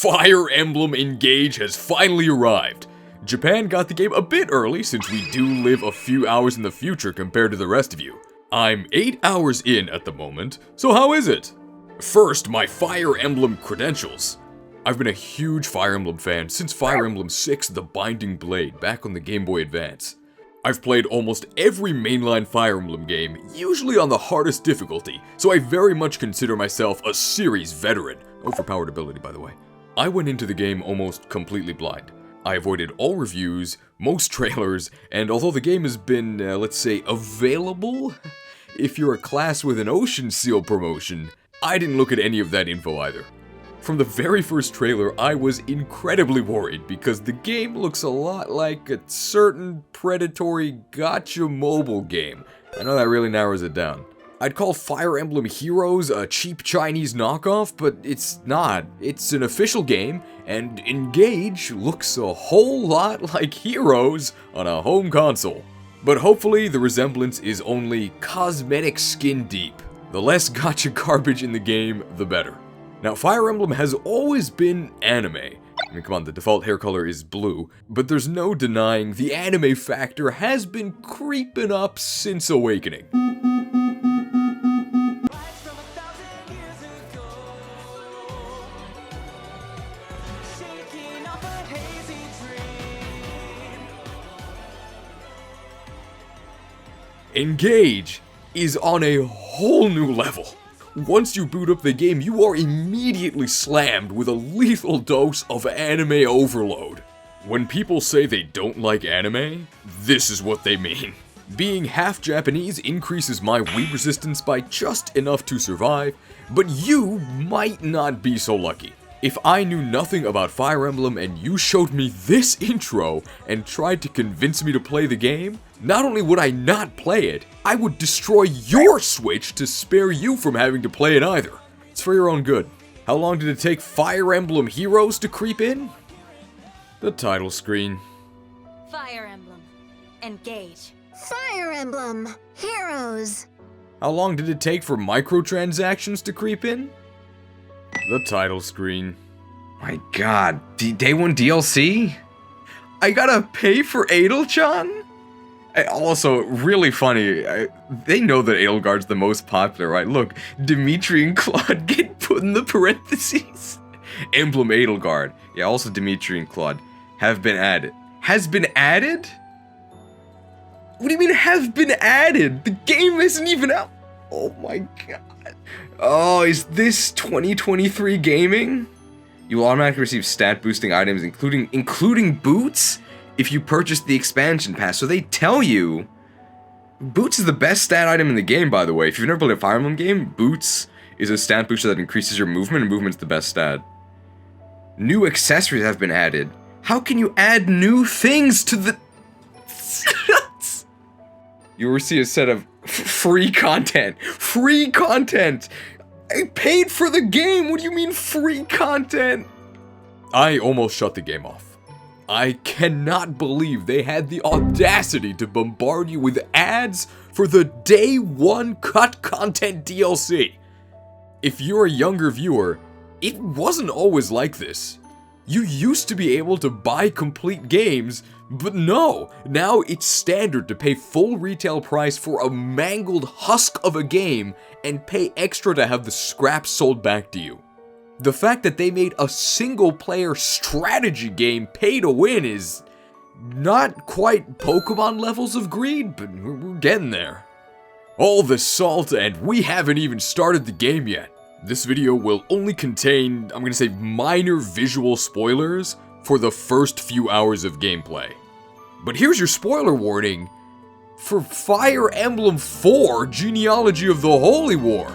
Fire Emblem Engage has finally arrived. Japan got the game a bit early since we do live a few hours in the future compared to the rest of you. I'm 8 hours in at the moment, so how is it? First, my Fire Emblem credentials. I've been a huge Fire Emblem fan since Fire Emblem 6 The Binding Blade back on the Game Boy Advance. I've played almost every mainline Fire Emblem game, usually on the hardest difficulty, so I very much consider myself a series veteran. Overpowered ability, by the way. I went into the game almost completely blind. I avoided all reviews, most trailers, and although the game has been, let's say, available, if you're a class with an Ocean Seal promotion, I didn't look at any of that info either. From the very first trailer, I was incredibly worried because the game looks a lot like a certain predatory gatcha mobile game. I know that really narrows it down. I'd call Fire Emblem Heroes a cheap Chinese knockoff, but it's not. It's an official game, and Engage looks a whole lot like Heroes on a home console. But hopefully the resemblance is only cosmetic skin deep. The less gacha garbage in the game, the better. Now, Fire Emblem has always been anime. I mean, come on, the default hair color is blue, but there's no denying the anime factor has been creeping up since Awakening. Engage is on a whole new level. Once you boot up the game, you are immediately slammed with a lethal dose of anime overload. When people say they don't like anime, this is what they mean. Being half Japanese increases my weeb resistance by just enough to survive, but you might not be so lucky. If I knew nothing about Fire Emblem and you showed me this intro and tried to convince me to play the game, not only would I not play it, I would destroy your Switch to spare you from having to play it either. It's for your own good. How long did it take Fire Emblem Heroes to creep in? The title screen. Fire Emblem Engage. Fire Emblem Heroes. How long did it take for microtransactions to creep in? The title screen. My god, day one DLC? I gotta pay for Edelchan? Also, really funny, they know that Edelgard's the most popular, right? Look, Dimitri and Claude get put in the parentheses. Emblem Edelgard. Yeah, also Dimitri and Claude have been added. Has been added? What do you mean have been added? The game isn't even out. Oh my god. Oh, is this 2023 gaming? You will automatically receive stat boosting items, including boots, if you purchase the expansion pass. So they tell you, boots is the best stat item in the game, by the way. If you've never played a Fire Emblem game, boots is a stat booster that increases your movement, and movement's the best stat. New accessories have been added. How can you add new things to the... You will receive a set of free content. Free content! I paid for the game! What do you mean free content? I almost shut the game off. I cannot believe they had the audacity to bombard you with ads for the day one cut content DLC. If you're a younger viewer, it wasn't always like this. You used to be able to buy complete games, but no, now it's standard to pay full retail price for a mangled husk of a game and pay extra to have the scraps sold back to you. The fact that they made a single-player strategy game pay to win is not quite Pokemon levels of greed, but we're getting there. All this salt, and we haven't even started the game yet. This video will only contain, I'm gonna say, minor visual spoilers for the first few hours of gameplay. But here's your spoiler warning for Fire Emblem 4: Genealogy of the Holy War.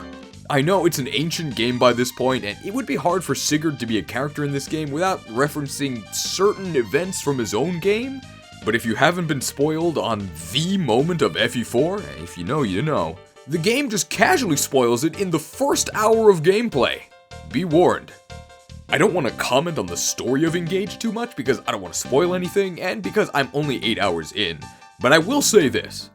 I know it's an ancient game by this point, and it would be hard for Sigurd to be a character in this game without referencing certain events from his own game, but if you haven't been spoiled on the moment of FE4, if you know, you know, the game just casually spoils it in the first hour of gameplay. Be warned. I don't want to comment on the story of Engage too much because I don't want to spoil anything, and because I'm only 8 hours in, but I will say this.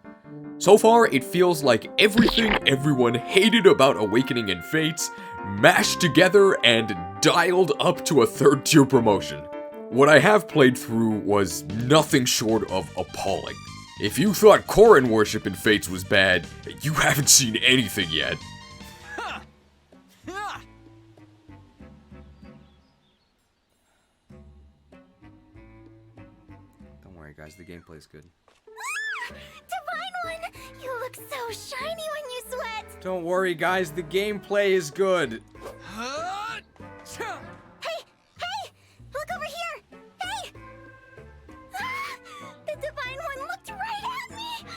So far, it feels like everything everyone hated about Awakening and Fates mashed together and dialed up to a 3rd tier promotion. What I have played through was nothing short of appalling. If you thought Corrin worship in Fates was bad, you haven't seen anything yet. Don't worry, guys, the gameplay is good. Divine One! You look so shiny when you sweat! Don't worry, guys, the gameplay is good. Hey! Hey! Look over here! Hey! The Divine One looked right at me!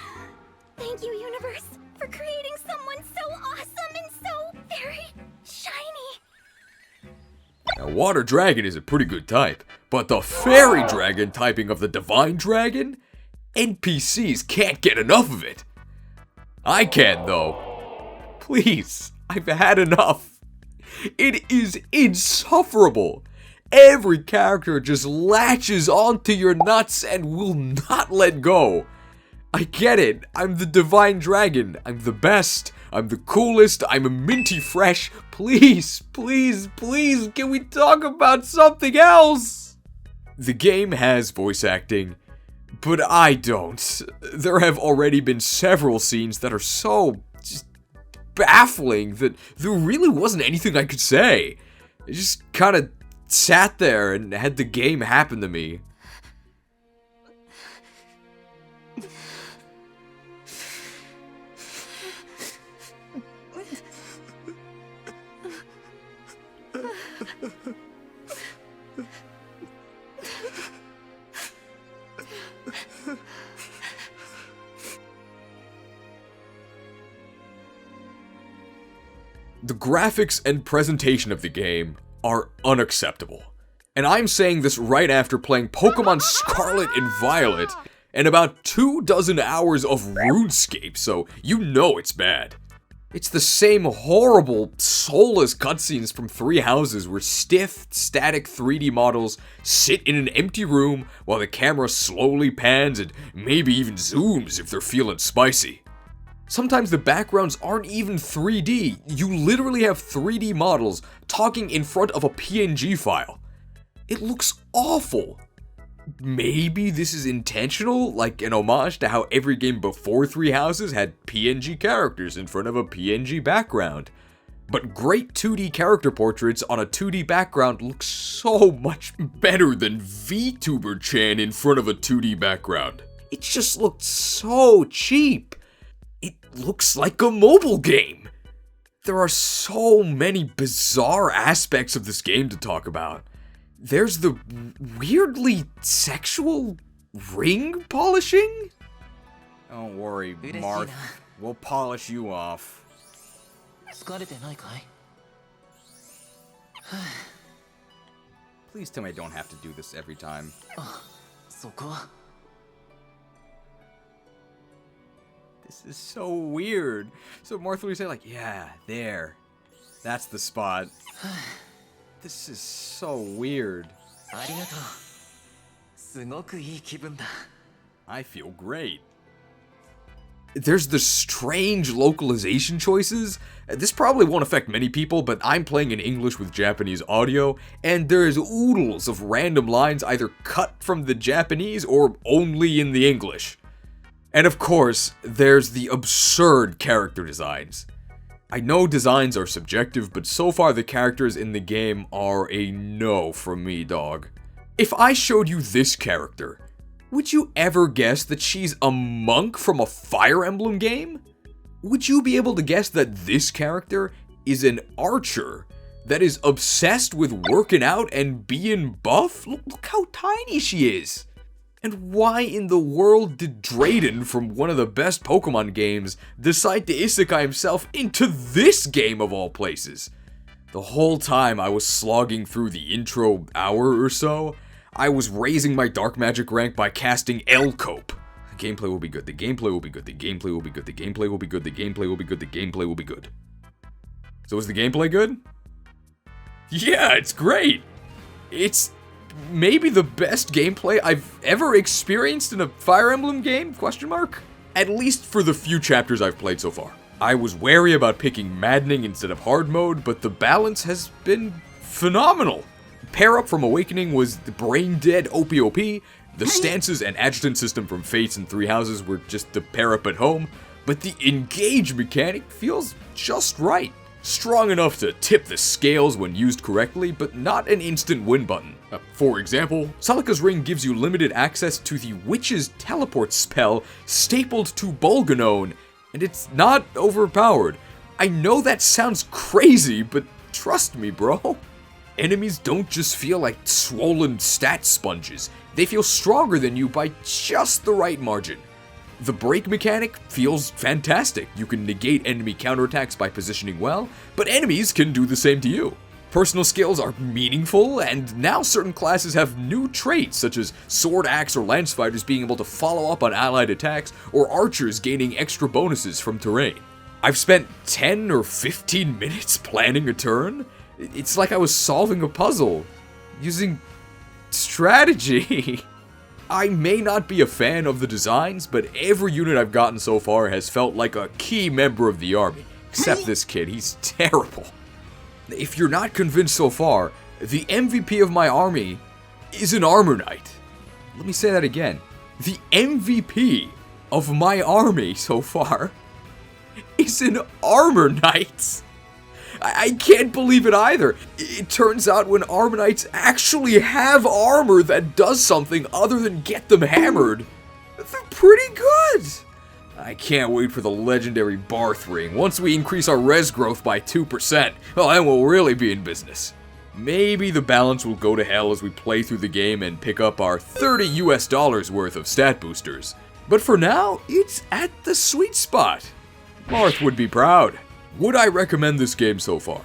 Thank you, Universe, for creating someone so awesome and so very shiny. Now, Water Dragon is a pretty good type, but the Fairy Dragon typing of the Divine Dragon? NPCs can't get enough of it. I can, though. Please, I've had enough. It is insufferable. Every character just latches onto your nuts and will not let go. I get it. I'm the Divine Dragon. I'm the best. I'm the coolest. I'm a minty fresh. Please, please, please, can we talk about something else? The game has voice acting, but I don't. There have already been several scenes that are so just baffling that there really wasn't anything I could say. I just kind of sat there and had the game happen to me. The graphics and presentation of the game are unacceptable. And I'm saying this right after playing Pokemon Scarlet and Violet and about 24 hours of RuneScape, so you know it's bad. It's the same horrible, soulless cutscenes from Three Houses where stiff, static 3D models sit in an empty room while the camera slowly pans and maybe even zooms if they're feeling spicy. Sometimes the backgrounds aren't even 3D, you literally have 3D models talking in front of a PNG file. It looks awful. Maybe this is intentional, like an homage to how every game before Three Houses had PNG characters in front of a PNG background. But great 2D character portraits on a 2D background look so much better than VTuber-chan in front of a 2D background. It just looked so cheap. It looks like a mobile game. There are so many bizarre aspects of this game to talk about. There's the weirdly sexual ring polishing? Don't worry, Marth. We'll polish you off. Please tell me I don't have to do this every time. This is so weird. So Martha would say like, yeah, there. That's the spot. This is so weird. I feel great. There's the strange localization choices. This probably won't affect many people, but I'm playing in English with Japanese audio, and there's oodles of random lines either cut from the Japanese or only in the English. And of course, there's the absurd character designs. I know designs are subjective, but so far the characters in the game are a no from me, dog. If I showed you this character, would you ever guess that she's a monk from a Fire Emblem game? Would you be able to guess that this character is an archer that is obsessed with working out and being buff? Look how tiny she is! And why in the world did Drayden from one of the best Pokemon games decide to isekai himself into this game of all places? The whole time I was slogging through the intro hour or so, I was raising my Dark Magic rank by casting L-Cope. The gameplay will be good, the gameplay will be good, the gameplay will be good, the gameplay will be good, the gameplay will be good, the gameplay will be good. So is the gameplay good? Yeah, it's great! It's maybe the best gameplay I've ever experienced in a Fire Emblem game? Question mark? At least for the few chapters I've played so far. I was wary about picking maddening instead of hard mode, but the balance has been phenomenal. Pair up from Awakening was the brain dead OP. The stances and adjutant system from Fates and Three Houses were just the pair up at home, but the engage mechanic feels just right. Strong enough to tip the scales when used correctly, but not an instant win button. For example, Celica's Ring gives you limited access to the Witch's teleport spell stapled to Bolganone, and it's not overpowered. I know that sounds crazy, but trust me, bro. Enemies don't just feel like swollen stat sponges. They feel stronger than you by just the right margin. The break mechanic feels fantastic. You can negate enemy counterattacks by positioning well, but enemies can do the same to you. Personal skills are meaningful, and now certain classes have new traits, such as sword, axe, or lance fighters being able to follow up on allied attacks, or archers gaining extra bonuses from terrain. I've spent 10 or 15 minutes planning a turn. It's like I was solving a puzzle, using strategy. I may not be a fan of the designs, but every unit I've gotten so far has felt like a key member of the army. Except this kid, he's terrible. If you're not convinced so far, the MVP of my army is an Armor Knight. Let me say that again. The MVP of my army so far is an Armor Knight. I can't believe it either. It turns out when Armor Knights actually have armor that does something other than get them hammered, they're pretty good. I can't wait for the legendary Barth Ring. Once we increase our res growth by 2%, well, then we'll really be in business. Maybe the balance will go to hell as we play through the game and pick up our $30 worth of stat boosters. But for now, it's at the sweet spot. Barth would be proud. Would I recommend this game so far?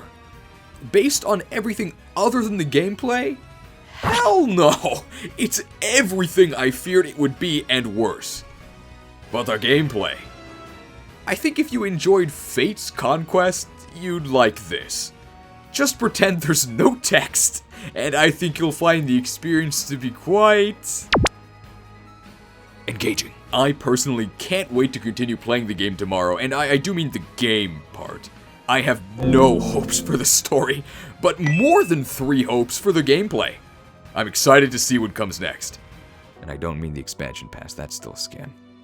Based on everything other than the gameplay? Hell no! It's everything I feared it would be and worse. But the gameplay. I think if you enjoyed Fate's Conquest, you'd like this. Just pretend there's no text, and I think you'll find the experience to be quite engaging. I personally can't wait to continue playing the game tomorrow, and I do mean the game part. I have no hopes for the story, but more than 3 hopes for the gameplay. I'm excited to see what comes next. And I don't mean the expansion pass, that's still a scam.